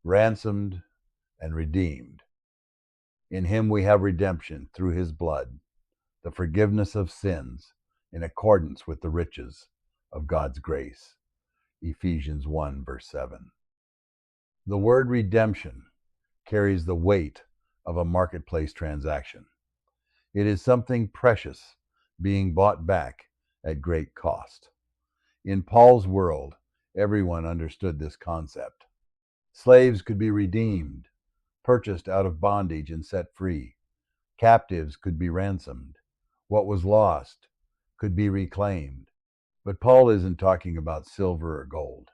ransomed and redeemed. In him we have redemption through his blood, the forgiveness of sins in accordance with the riches of God's grace. Ephesians 1, verse 7. The word redemption carries the weight of a marketplace transaction. It is something precious being bought back at great cost. In Paul's world, everyone understood this concept. Slaves could be redeemed, purchased out of bondage and set free. Captives could be ransomed. What was lost could be reclaimed. But Paul isn't talking about silver or gold.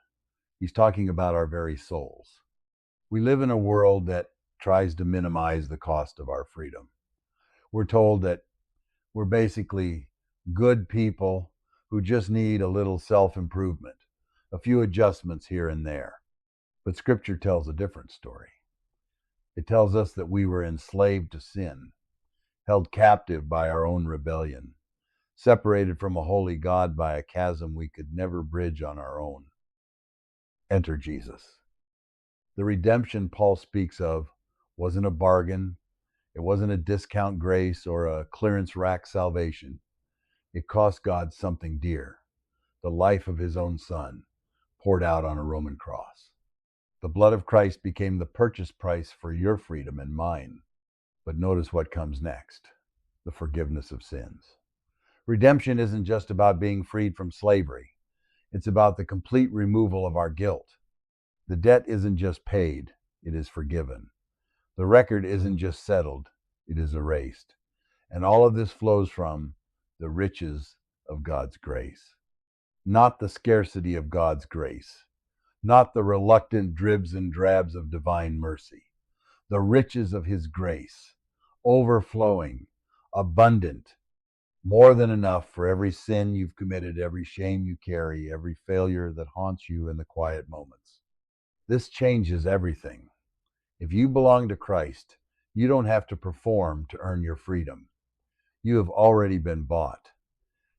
He's talking about our very souls. We live in a world that tries to minimize the cost of our freedom. We're told that we're basically good people who just need a little self-improvement, a few adjustments here and there. But Scripture tells a different story. It tells us that we were enslaved to sin, held captive by our own rebellion, separated from a holy God by a chasm we could never bridge on our own. Enter Jesus. The redemption Paul speaks of wasn't a bargain. It wasn't a discount grace or a clearance rack salvation. It cost God something dear, the life of his own Son, poured out on a Roman cross. The blood of Christ became the purchase price for your freedom and mine. But notice what comes next: the forgiveness of sins. Redemption isn't just about being freed from slavery. It's about the complete removal of our guilt. The debt isn't just paid, it is forgiven. The record isn't just settled, it is erased. And all of this flows from the riches of God's grace. Not the scarcity of God's grace. Not the reluctant dribs and drabs of divine mercy. The riches of his grace, overflowing, abundant, more than enough for every sin you've committed, every shame you carry, every failure that haunts you in the quiet moments. This changes everything. If you belong to Christ, you don't have to perform to earn your freedom. You have already been bought.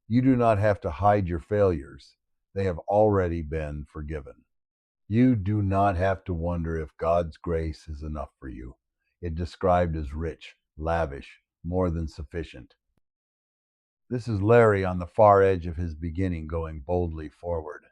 You do not have to hide your failures. They have already been forgiven. You do not have to wonder if God's grace is enough for you. It described as rich, lavish, more than sufficient. This is Larry on the far edge of his beginning, going boldly forward.